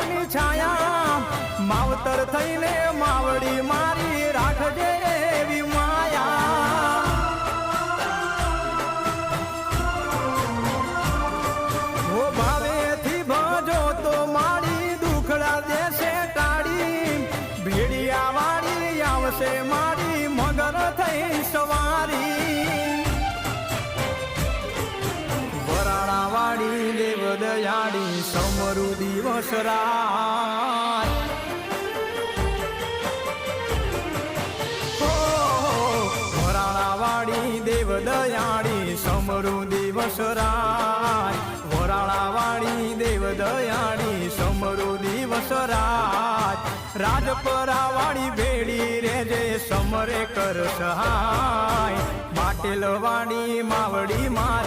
સુખની છાયા માવતર થઈને માવડી મારી રાખજે એવી માયા ઓ ભાવેથી ભજો તો મારી દુખડા દેશે ટાળી ભેડિયા વાળી આવશે મારી મગર થઈ સવારી વરાણા વાળી દેવ દયાળી સમરુ દિવસ રાત વરાણા વાળી દેવ દયાળી સમરુ દિવસ રાત વરાણા વાળી દેવ દયાળી સમરુ દિવસ રાત રાજપરા વાળી ભેડી રેજે સમરે કર સહાય પાટેલ વાળી માવડી માર